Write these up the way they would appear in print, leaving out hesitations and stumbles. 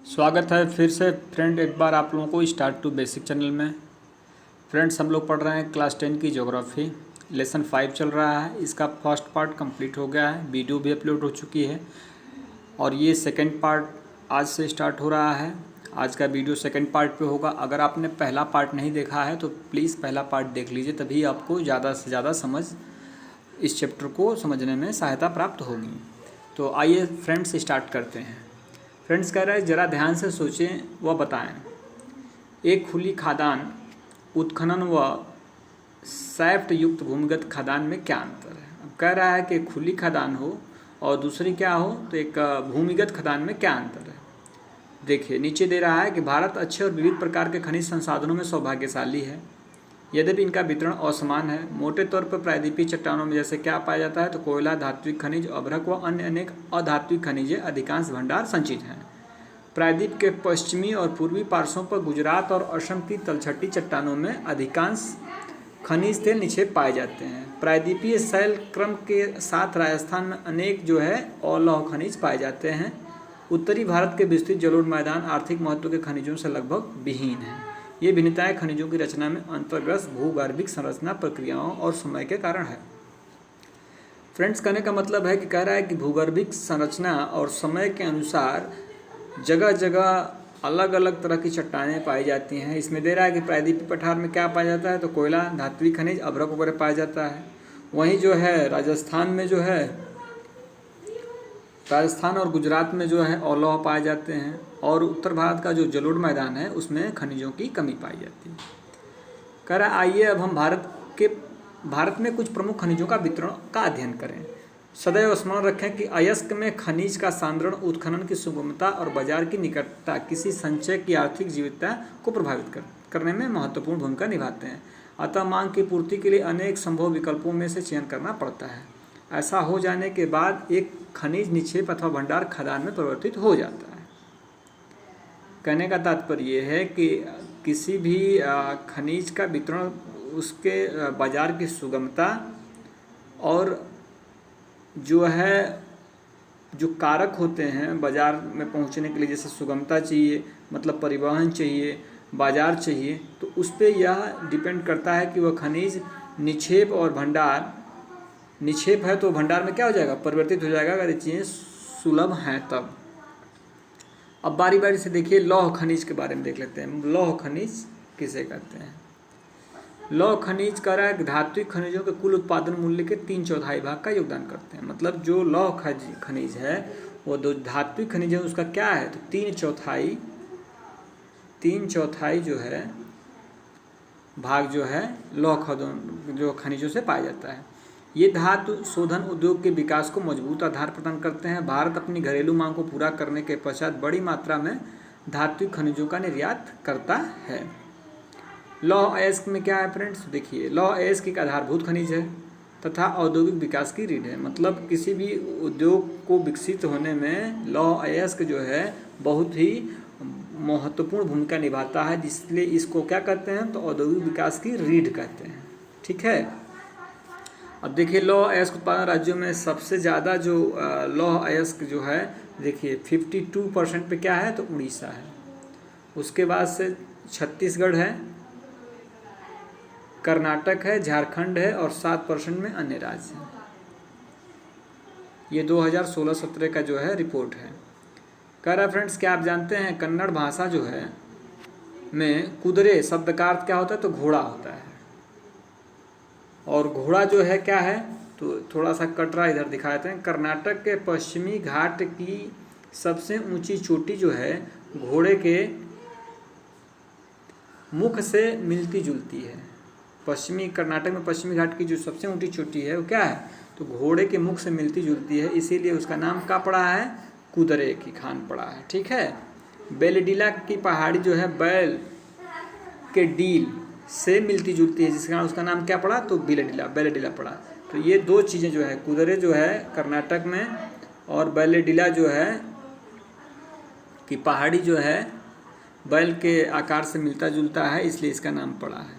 स्वागत है फिर से फ्रेंड एक बार आप लोगों को स्टार्ट टू बेसिक चैनल में। फ्रेंड्स हम लोग पढ़ रहे हैं क्लास 10 की ज्योग्राफी। लेसन 5 चल रहा है। इसका फर्स्ट पार्ट कंप्लीट हो गया है, वीडियो भी अपलोड हो चुकी है और ये सेकंड पार्ट आज से स्टार्ट हो रहा है। आज का वीडियो सेकंड पार्ट पे होगा। अगर आपने पहला पार्ट नहीं देखा है तो प्लीज़ पहला पार्ट देख लीजिए, तभी आपको ज़्यादा से ज़्यादा समझ इस चैप्टर को समझने में सहायता प्राप्त होगी। तो आइए फ्रेंड्स स्टार्ट करते हैं। फ्रेंड्स कह रहे हैं ज़रा ध्यान से सोचें व बताएं। एक खुली खादान, उत्खनन व सैफ्ट युक्त भूमिगत खादान में क्या अंतर है। अब कह रहा है कि खुली खादान हो और दूसरी क्या हो, तो एक भूमिगत खादान में क्या अंतर है। देखिए नीचे दे रहा है कि भारत अच्छे और विविध प्रकार के खनिज संसाधनों में सौभाग्यशाली है, यद्यपि इनका वितरण असमान है। मोटे तौर पर प्रायद्वीपीय चट्टानों में जैसे क्या पाया जाता है, तो कोयला, धात्विक खनिज, अभ्रक व अन्य अनेक अधात्विक खनिजें अधिकांश भंडार संचित हैं। प्रायद्वीप के पश्चिमी और पूर्वी पार्श्वों पर गुजरात और असम की तलछटी चट्टानों में अधिकांश खनिज तेल निक्षेप पाए जाते हैं। प्रायद्वीपीय शैल क्रम के साथ राजस्थान में अनेक अवलौह खनिज पाए जाते हैं। उत्तरी भारत के विस्तृत जलोढ़ मैदान आर्थिक महत्व के खनिजों से लगभग विहीन हैं। ये भिन्नताएं खनिजों की रचना में अंतर्ग्रस्त भूगर्भिक संरचना प्रक्रियाओं और समय के कारण है। फ्रेंड्स कहने का मतलब है कि कह रहा है कि भूगर्भिक संरचना और समय के अनुसार जगह जगह अलग अलग तरह की चट्टानें पाई जाती हैं। इसमें दे रहा है कि प्रायद्वीपीय पठार में क्या पाया जाता है, तो कोयला, धात्विक खनिज, अभ्रक वगैरह पाया जाता है। वहीं राजस्थान में राजस्थान और गुजरात में अवलौह पाए जाते हैं और उत्तर भारत का जो जलोढ़ मैदान है उसमें खनिजों की कमी पाई जाती है। कह रहा आइए अब हम भारत में कुछ प्रमुख खनिजों का वितरण का अध्ययन करें। सदैव स्मरण रखें कि अयस्क में खनिज का सांद्रण, उत्खनन की सुगमता और बाजार की निकटता किसी संचय की आर्थिक जीवितता को प्रभावित करने में महत्वपूर्ण भूमिका निभाते हैं। अतः मांग की पूर्ति के लिए अनेक संभव विकल्पों में से चयन करना पड़ता है। ऐसा हो जाने के बाद एक खनिज निक्षेप अथवा भंडार खदान में परिवर्तित हो जाता है। कहने का तात्पर्य यह है कि किसी भी खनिज का वितरण उसके बाजार की सुगमता और जो कारक होते हैं बाजार में पहुंचने के लिए, जैसे सुगमता चाहिए, मतलब परिवहन चाहिए, बाजार चाहिए, तो उस पर यह डिपेंड करता है कि वह खनिज निक्षेप और भंडार, निक्षेप है तो भंडार में क्या हो जाएगा, परिवर्तित हो जाएगा अगर ये चीज़ें सुलभ हैं तब। अब बारी बारी से देखिए लौह खनिज के बारे में देख लेते हैं। लौह खनिज किसे कहते हैं। लौह खनिज कह रहा है कि धात्विक खनिजों के कुल उत्पादन मूल्य के 3/4 भाग का योगदान करते हैं। मतलब जो लौह खनिज है वो दो धात्विक खनिज है उसका क्या है, तो 3/4 भाग लौह खनिजों से पाया जाता है। ये धातु शोधन उद्योग के विकास को मजबूत आधार प्रदान करते हैं। भारत अपनी घरेलू मांग को पूरा करने के पश्चात बड़ी मात्रा में धात्विक खनिजों का निर्यात करता है। लौह अयस्क में क्या है फ्रेंड्स, देखिए लौह अयस्क एक आधारभूत खनिज है तथा औद्योगिक विकास की रीढ़ है। मतलब किसी भी उद्योग को विकसित होने में लौह अयस्क बहुत ही महत्वपूर्ण भूमिका निभाता है, जिसलिए इसको क्या कहते हैं, तो औद्योगिक विकास की रीढ़ कहते हैं। ठीक है। अब देखिए लौह अयस्क उत्पादन राज्यों में सबसे ज़्यादा लौह अयस्क देखिए 52% पे क्या है, तो उड़ीसा है। उसके बाद से छत्तीसगढ़ है, कर्नाटक है, झारखंड है और 7% में अन्य राज्य हैं। ये 2016-17 का रिपोर्ट है। कह रहा फ्रेंड्स क्या आप जानते हैं कन्नड़ भाषा में कुदरे शब्द का अर्थ क्या होता है, तो घोड़ा होता है। और घोड़ा क्या है, तो थोड़ा सा कटरा इधर दिखाते हैं। कर्नाटक के पश्चिमी घाट की सबसे ऊंची चोटी घोड़े के मुख से मिलती जुलती है। कर्नाटक में पश्चिमी घाट की जो सबसे ऊंची चोटी है वो क्या है, तो घोड़े के मुख से मिलती जुलती है, इसीलिए उसका नाम क्या पड़ा है, कुदरे की खान पड़ा है। ठीक है। बेलडीला की पहाड़ी बैल के डील से मिलती जुलती है, जिसका उसका नाम क्या पड़ा, तो बेलडीला पड़ा। तो ये दो चीज़ें कुदरे कर्नाटक में और बेलडीला कि पहाड़ी बैल के आकार से मिलता जुलता है, इसलिए इसका नाम पड़ा है।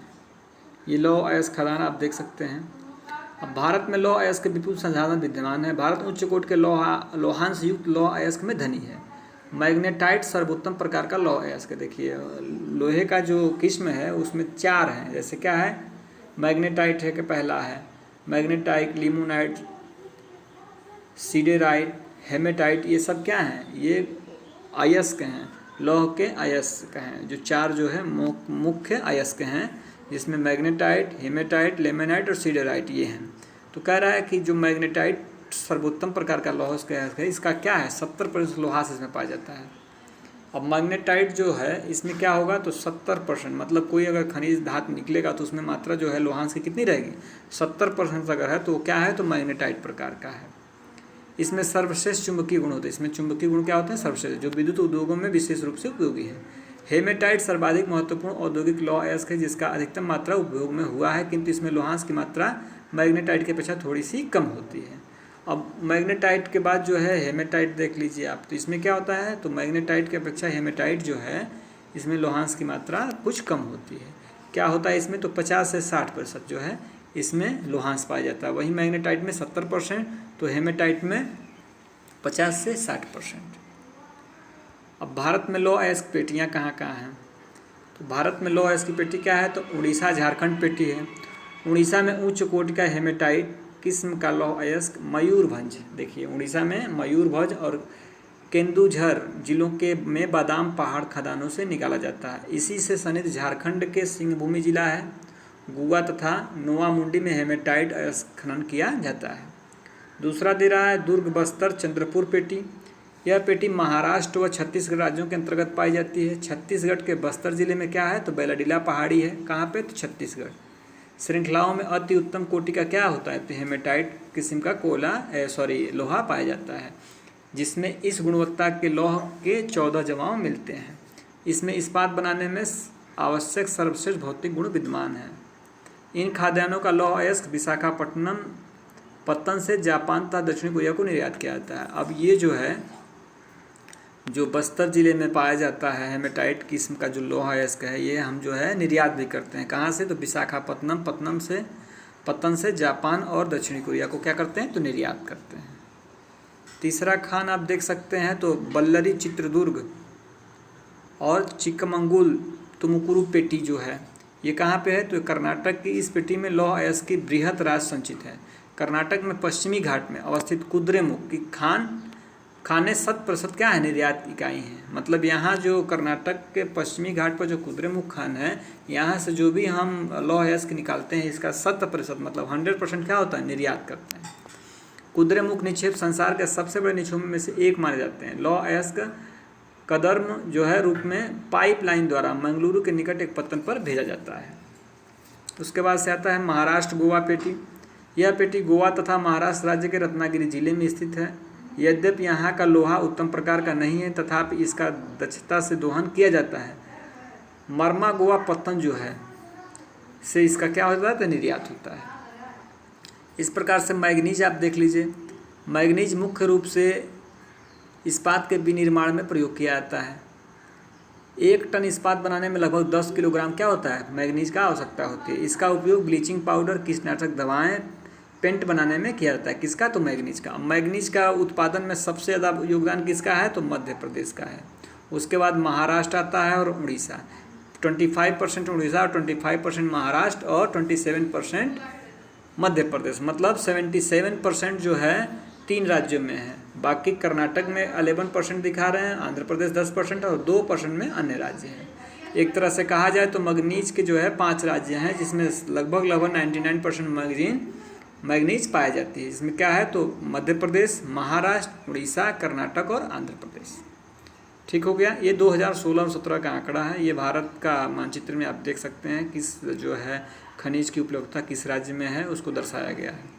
ये लौह अयस्क खदान आप देख सकते हैं। अब भारत में लौह अयस्क के विपुल संसाधन विद्यमान है। भारत उच्च कोटि के लोहांश युक्त लौह अयस्क में धनी है। मैग्नेटाइट सर्वोत्तम प्रकार का लौह अयस्क। देखिए लोहे का जो किस्म है उसमें 4 हैं, जैसे क्या है, मैग्नेटाइट है कि पहला है मैग्नेटाइट, लिमोनाइट, सीडेराइट, हेमेटाइट, ये सब क्या हैं, ये अयस्क हैं, लौह के अयस्क हैं। जो 4 जो है मुख्य अयस्क हैं, जिसमें मैग्नेटाइट, हेमेटाइट, लेमेनाइट और सीडेराइट ये हैं। तो कह रहा है कि जो मैग्नेटाइट सर्वोत्तम प्रकार का लौह अयस्क है, इसका क्या है, 70% लोहास इसमें पाया जाता है। अब मैग्नेटाइट जो है इसमें क्या होगा, तो 70%, मतलब कोई अगर खनिज धातु निकलेगा तो उसमें मात्रा जो है लोहांश की कितनी रहेगी, 70% अगर है तो वो क्या है, तो मैग्नेटाइट प्रकार का है। इसमें सर्वश्रेष्ठ चुंबकीय गुण होते हैं। इसमें चुंबकीय गुण क्या होते हैं, सर्वश्रेष्ठ, जो विद्युत उद्योगों में विशेष रूप से उपयोगी है। हेमेटाइट सर्वाधिक महत्वपूर्ण औद्योगिक लौह अयस्क है, जिसका अधिकतम मात्रा उपयोग में हुआ है, किंतु इसमें लोहांश की मात्रा मैग्नेटाइट की अपेक्षा थोड़ी सी कम होती है। अब मैग्नेटाइट के बाद जो है हेमेटाइट देख लीजिए आप, तो इसमें क्या होता है, तो मैग्नेटाइट की अपेक्षा हेमेटाइट जो है इसमें लोहांश की मात्रा कुछ कम होती है। क्या होता है इसमें, तो 50 से 60% जो है इसमें लोहांश पाया जाता है। वही मैग्नेटाइट में 70%, तो हेमेटाइट में 50 से 60%। अब भारत में लौह अयस्क पेटियाँ कहाँ कहाँ हैं, तो भारत में लौह अयस्क की पेटी क्या है, तो उड़ीसा झारखंड पेटी है। उड़ीसा में उच्च कोटि का हेमेटाइट किस्म का लौह अयस्क मयूरभंज, देखिए उड़ीसा में मयूरभंज और केंदुझर जिलों के में बादाम पहाड़ खदानों से निकाला जाता है। इसी से सनिध झारखंड के सिंहभूमि जिला है, गुआ तथा नोआमुंडी में हेमेटाइट अयस्क खनन किया जाता है। दूसरा दे रहा है दुर्ग, बस्तर, चंद्रपुर पेटी। यह पेटी महाराष्ट्र व छत्तीसगढ़ राज्यों के अंतर्गत पाई जाती है। छत्तीसगढ़ के बस्तर जिले में क्या है, तो बेलाडीला पहाड़ी है। कहाँ पे, तो छत्तीसगढ़। श्रृंखलाओं में अति उत्तम कोटि का क्या होता है, तो हेमेटाइट किस्म का लोहा पाया जाता है, जिसमें इस गुणवत्ता के लौह के 14 जमाव मिलते हैं। इसमें इस्पात बनाने में आवश्यक सर्वश्रेष्ठ भौतिक गुण विद्यमान हैं। इन खाद्यान्नों का लौह अयस्क विशाखापट्टनम पत्तन से जापान तथा दक्षिण कोरिया को निर्यात किया जाता है। अब ये जो है, जो बस्तर जिले में पाया जाता है हेमेटाइट किस्म का जो लोहा अयस्क है, ये हम जो है निर्यात भी करते हैं। कहाँ से, तो विशाखापट्टनम पत्तन से जापान और दक्षिणी कोरिया को क्या करते हैं, तो निर्यात करते हैं। तीसरा खान आप देख सकते हैं, तो बल्लरी, चित्रदुर्ग और चिक्कमंगलुरु तुमकुरू पेटी जो है ये कहाँ पे है, तो कर्नाटक की इस पेटी में लौह अयस्क की बृहत राशि संचित है। कर्नाटक में पश्चिमी घाट में अवस्थित कुद्रेमुख की खाने 100% क्या है, निर्यात इकाई है। मतलब यहाँ जो कर्नाटक के पश्चिमी घाट पर जो कुद्रेमुख खान है, यहाँ से जो भी हम लौह अयस्क निकालते हैं इसका 100% मतलब 100% क्या होता है, निर्यात करते हैं। कुद्रेमुख निक्षेप संसार के सबसे बड़े निक्षेपों में से एक माने जाते हैं। लौह अयस्क कदर्म जो है रूप में पाइपलाइन द्वारा मंगलुरु के निकट एक पत्तन पर भेजा जाता है। उसके बाद से आता है महाराष्ट्र गोवा पेटी। यह पेटी गोवा तथा महाराष्ट्र राज्य के रत्नागिरी जिले में स्थित है। यद्यपि यहाँ का लोहा उत्तम प्रकार का नहीं है, तथापि इसका दक्षता से दोहन किया जाता है। मरमा गोवा पत्तन जो है से इसका क्या होता है, तो निर्यात होता है। इस प्रकार से मैग्नीज आप देख लीजिए। मैग्नीज मुख्य रूप से इस्पात के विनिर्माण में प्रयोग किया जाता है। 1 टन इस्पात बनाने में लगभग 10 किलोग्राम क्या होता है, मैग्नीज का आवश्यकता होती है। इसका उपयोग ब्लीचिंग पाउडर, कीटनाशक दवाएं, पेंट बनाने में किया जाता है। किसका, तो मैग्नीज का। मैग्नीज का उत्पादन में सबसे ज़्यादा योगदान किसका है, तो मध्य प्रदेश का है। उसके बाद महाराष्ट्र आता है और उड़ीसा। 25% उड़ीसा और 25% महाराष्ट्र और 27% मध्य प्रदेश। मतलब 77% जो है 3 राज्यों में है। बाकी कर्नाटक में 11% दिखा रहे हैं, आंध्र प्रदेश 10% और 2% में अन्य राज्य हैं। एक तरह से कहा जाए तो मैग्नीज के जो है 5 राज्य हैं, जिसमें लगभग 99% मैग्नीज पाई जाती है। इसमें क्या है, तो मध्य प्रदेश, महाराष्ट्र, उड़ीसा, कर्नाटक और आंध्र प्रदेश। ठीक हो गया। ये 2016 और 17 का आंकड़ा है। ये भारत का मानचित्र में आप देख सकते हैं किस जो है खनिज की उपलब्धता किस राज्य में है, उसको दर्शाया गया है।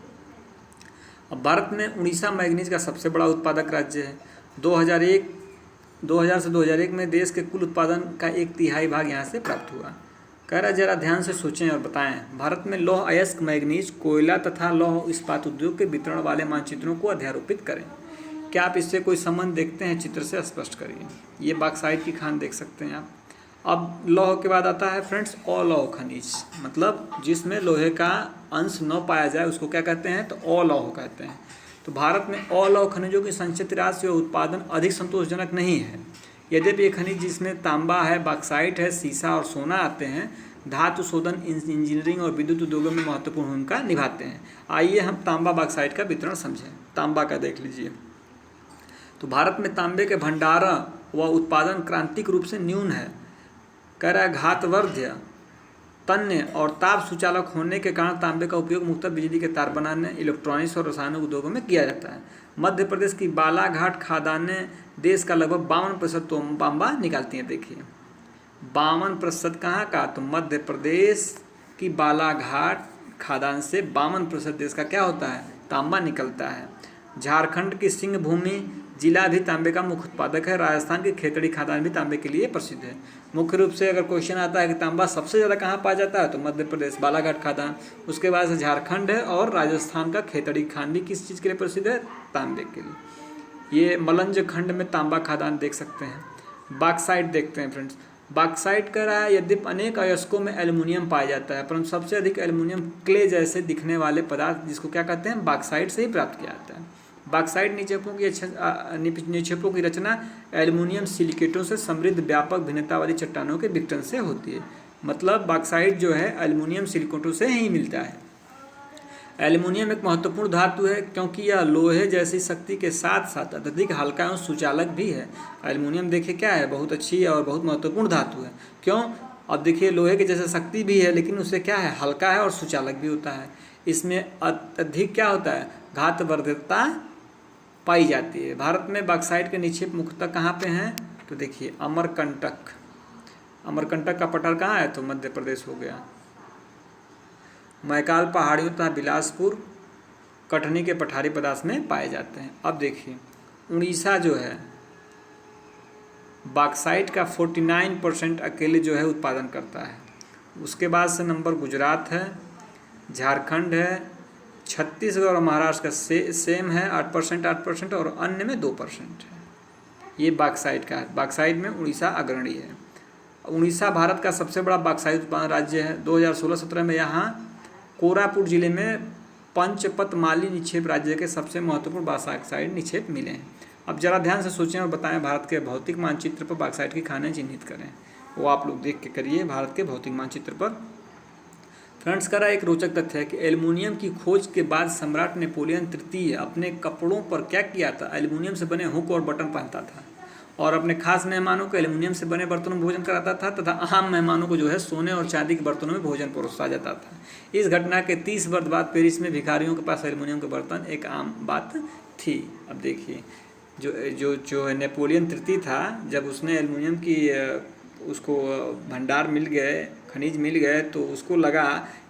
अब भारत में उड़ीसा मैग्नीज का सबसे बड़ा उत्पादक राज्य है। 2000 से 2001 में देश के कुल उत्पादन का 1/3 भाग यहाँ से प्राप्त हुआ। कह रहा जरा ध्यान से सोचें और बताएं। भारत में लौह अयस्क, मैग्नीज, कोयला तथा लौह इस्पात उद्योग के वितरण वाले मानचित्रों को अध्यारोपित करें। क्या आप इससे कोई संबंध देखते हैं, चित्र से स्पष्ट करिए। ये बॉक्साइट की खान देख सकते हैं आप। अब लौह के बाद आता है फ्रेंड्स अलौह खनिज, मतलब जिसमें लोहे का अंश न पाया जाए उसको क्या कहते हैं, तो अलौह कहते हैं। तो भारत में अलौह खनिजों की संचित राशि और उत्पादन अधिक संतोषजनक नहीं है। यद्यपि ये खनिज जिसमें तांबा है, बॉक्साइट है, सीसा और सोना आते हैं, धातु शोधन, इंजीनियरिंग और विद्युत उद्योगों में महत्वपूर्ण भूमिका निभाते हैं। आइए हम तांबा बॉक्साइट का वितरण समझें। तांबा का देख लीजिए। तो भारत में तांबे के भंडारण व उत्पादन क्रांतिक रूप से न्यून है। कह रहा है घातवर्ध्य, तन्य और ताप सुचालक होने के कारण तांबे का उपयोग मुख्यतः बिजली के तार बनाने, इलेक्ट्रॉनिक्स और रासायनिक उद्योगों में किया जाता है। मध्य प्रदेश की बालाघाट खदानें देश का लगभग 52% तांबा निकालती हैं। देखिए 52% कहाँ का, तो मध्य प्रदेश की बालाघाट खदान से 52% देश का क्या होता है, तांबा निकलता है। झारखंड की सिंह भूमि जिला भी तांबे का मुख्य उत्पादक है। राजस्थान की खेतड़ी खदान भी तांबे के लिए प्रसिद्ध है। मुख्य रूप से अगर क्वेश्चन आता है कि तांबा सबसे ज़्यादा कहाँ पाया जाता है, तो मध्य प्रदेश बालाघाट खदान, उसके बाद से झारखंड है, और राजस्थान का खेतड़ी खान भी किस चीज़ के लिए प्रसिद्ध है, तांबे के लिए। ये मलंज खंड में तांबा खदान देख सकते हैं। बॉक्साइट देखते हैं फ्रेंड्स। बॉक्साइट कह रहा है यद्यपि अनेक अयस्कों में एल्युमिनियम पाया जाता है, परंतु सबसे अधिक एल्युमिनियम क्ले जैसे दिखने वाले पदार्थ, जिसको क्या कहते हैं, बॉक्साइट से ही प्राप्त किया जाता है। बॉक्साइट निक्षेपों की रचना एल्युमिनियम सिलिकेटों से समृद्ध व्यापक भिन्नतावादी चट्टानों के विघटन से होती है। मतलब बॉक्साइट जो है एल्युमिनियम सिलिकेटों से ही मिलता है। एल्युमिनियम एक महत्वपूर्ण धातु है क्योंकि यह लोहे जैसी शक्ति के साथ साथ अत्यधिक हल्का एवं सुचालक भी है। एल्युमिनियम देखिए क्या है, बहुत अच्छी और बहुत महत्वपूर्ण धातु है। क्यों? अब देखिए लोहे की जैसे शक्ति भी है, लेकिन उससे क्या है, हल्का है और सुचालक भी होता है। इसमें अत्यधिक क्या होता है, घातवर्ध्यता पाई जाती है। भारत में बॉक्साइट के निक्षेप मुख्यतः कहाँ पे हैं, तो देखिए अमरकंटक। अमरकंटक का पठार कहाँ है, तो मध्य प्रदेश हो गया। मैकाल पहाड़ियों तथा बिलासपुर कटनी के पठारी पदार्थ में पाए जाते हैं। अब देखिए उड़ीसा जो है बॉक्साइट का 49% अकेले जो है उत्पादन करता है। उसके बाद से नंबर गुजरात है, झारखंड है, छत्तीसगढ़ और महाराष्ट्र का सेम है 8% और अन्य में 2% है। ये बॉक्साइट का है। बॉक्साइट में उड़ीसा अग्रणी है। उड़ीसा भारत का सबसे बड़ा बॉक्साइट उत्पादन राज्य है। 2016-17 में यहाँ कोरापुट जिले में पंचपतमाली निक्षेप राज्य के सबसे महत्वपूर्ण बॉक्साइट निक्षेप मिले हैं। अब जरा ध्यान से सोचें और बताएं, भारत के भौतिक मानचित्र पर बॉक्साइट की खानें चिन्हित करें। वो आप लोग देख के करिए भारत के भौतिक मानचित्र पर। फ्रेंड्स का एक रोचक तथ्य है कि एल्युमिनियम की खोज के बाद सम्राट नेपोलियन तृतीय अपने कपड़ों पर क्या किया था, एल्युमिनियम से बने हुक और बटन पहनता था और अपने खास मेहमानों को एल्युमिनियम से बने बर्तनों में भोजन कराता था तथा आम मेहमानों को जो है सोने और चांदी के बर्तनों में भोजन परोसा जाता था। इस घटना के 30 वर्ष बाद पेरिस में भिखारियों के पास एल्युमिनियम के बर्तन एक आम बात थी। अब देखिए जो नेपोलियन तृतीय था, जब उसने एल्युमिनियम की उसको भंडार मिल गए, खनिज मिल गए, तो उसको लगा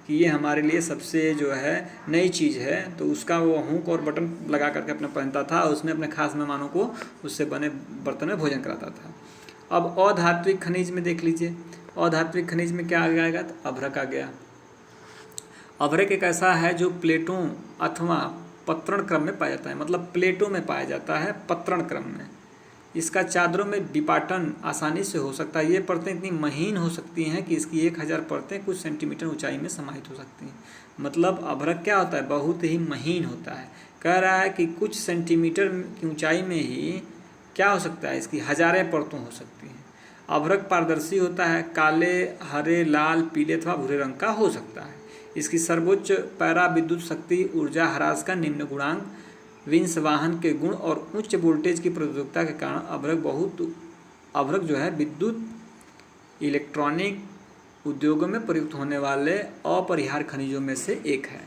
कि ये हमारे लिए सबसे जो है नई चीज़ है, तो उसका वो हुक और बटन लगा करके अपना पहनता था और उसमें अपने खास मेहमानों को उससे बने बर्तन में भोजन कराता था। अब अधात्विक खनिज में देख लीजिए। अधात्विक खनिज में क्या आ जाएगा, तो अभ्रक आ गया। अभ्रक एक ऐसा है जो प्लेटों अथवा पत्रण क्रम में पाया जाता है, मतलब प्लेटों में पाया जाता है, पत्रण क्रम में। इसका चादरों में विपाटन आसानी से हो सकता है। ये परतें इतनी महीन हो सकती हैं कि इसकी 1000 परतें कुछ सेंटीमीटर ऊंचाई में समाहित हो सकती हैं। मतलब अभ्रक क्या होता है, बहुत ही महीन होता है। कह रहा है कि कुछ सेंटीमीटर की ऊंचाई में ही क्या हो सकता है, इसकी हजारें परतों हो सकती हैं। अभ्रक पारदर्शी होता है, काले, हरे, लाल, पीले अथवा भूरे रंग का हो सकता है। इसकी सर्वोच्च पैरा विद्युत शक्ति, ऊर्जा ह्रास का निम्न गुणांक, विंस वाहन के गुण और उच्च वोल्टेज की प्रतिरोधकता के कारण अभ्रक जो है विद्युत इलेक्ट्रॉनिक उद्योगों में प्रयुक्त होने वाले अपरिहार्य खनिजों में से एक है।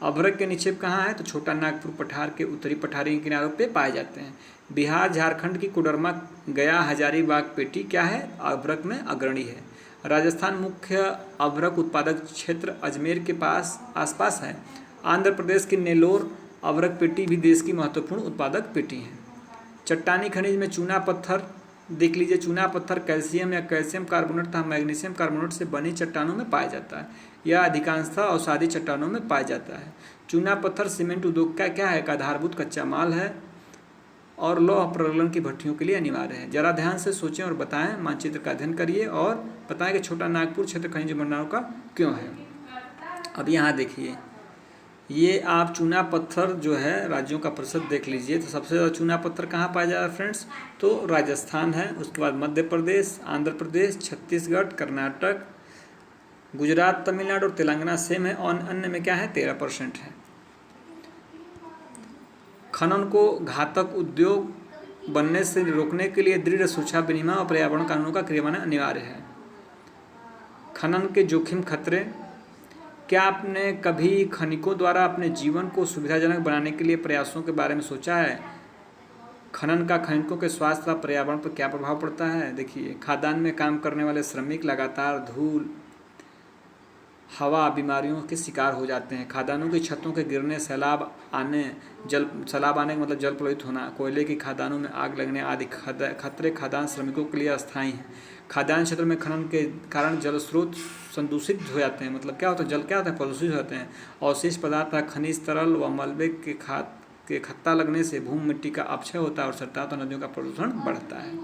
अभ्रक के निक्षेप कहाँ है, तो छोटा नागपुर पठार के उत्तरी पठारी के किनारों पे पाए जाते हैं। बिहार झारखंड की कोडरमा, गया, हजारीबाग पेटी क्या है, अभ्रक में अग्रणी है। राजस्थान मुख्य अभ्रक उत्पादक क्षेत्र अजमेर के आसपास है। आंध्र प्रदेश की नेल्लोर अभ्रक पेटी भी देश की महत्वपूर्ण उत्पादक पेटी है। चट्टानी खनिज में चूना पत्थर देख लीजिए। चूना पत्थर कैल्शियम या कैल्शियम कार्बोनेट तथा मैग्नीशियम कार्बोनेट से बनी चट्टानों में पाया जाता है। यह अधिकांशतः अवसादी चट्टानों में पाया जाता है। चूना पत्थर सीमेंट उद्योग का क्या है, एक आधारभूत कच्चा माल है और लौह प्रगलन की भट्टियों के लिए अनिवार्य है। जरा ध्यान से सोचें और बताएं, मानचित्र का अध्ययन करिए और बताएं कि छोटा नागपुर क्षेत्र खनिज भंडारों का क्यों है। अब यहाँ देखिए, ये आप चूना पत्थर जो है राज्यों का प्रतिशत देख लीजिए। तो सबसे ज़्यादा चूना पत्थर कहाँ पाया जा रहा है फ्रेंड्स? तो राजस्थान है, उसके बाद मध्य प्रदेश, आंध्र प्रदेश, छत्तीसगढ़, कर्नाटक, गुजरात, तमिलनाडु और तेलंगाना सेम है। और अन्य में क्या है? 13% है। खनन को घातक उद्योग बनने से रोकने के लिए दृढ़ सुरक्षा विनियम और पर्यावरण कानूनों का क्रियान्वयन अनिवार्य है। खनन के जोखिम खतरे। क्या आपने कभी खनिकों द्वारा अपने जीवन को सुविधाजनक बनाने के लिए प्रयासों के बारे में सोचा है? खनन का खनिकों के स्वास्थ्य और पर्यावरण पर क्या प्रभाव पड़ता है? देखिए, खादान में काम करने वाले श्रमिक लगातार धूल, हवा, बीमारियों के शिकार हो जाते हैं। खादानों की छतों के गिरने, सैलाब आने का मतलब जल प्रवाहित होना, कोयले की खादानों में आग लगने आदि खतरे खादान श्रमिकों के लिए अस्थायी हैं। खादान क्षेत्र में खनन के कारण जल स्रोत संदूषित हो जाते हैं। मतलब क्या होता है? जल क्या होता है? प्रदूषित हो जाते हैं। अवशिष्ट पदार्थ, खनिज तरल व मलबे के खत्ता लगने से भूमि मिट्टी का अपक्षय होता है और सतह नदियों का प्रदूषण बढ़ता है।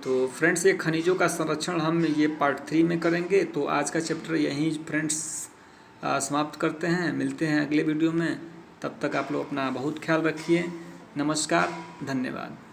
तो फ्रेंड्स, ये खनिजों का संरक्षण हम ये पार्ट 3 में करेंगे। तो आज का चैप्टर यहीं फ्रेंड्स समाप्त करते हैं। मिलते हैं अगले वीडियो में। तब तक आप लोग अपना बहुत ख्याल रखिए। नमस्कार, धन्यवाद।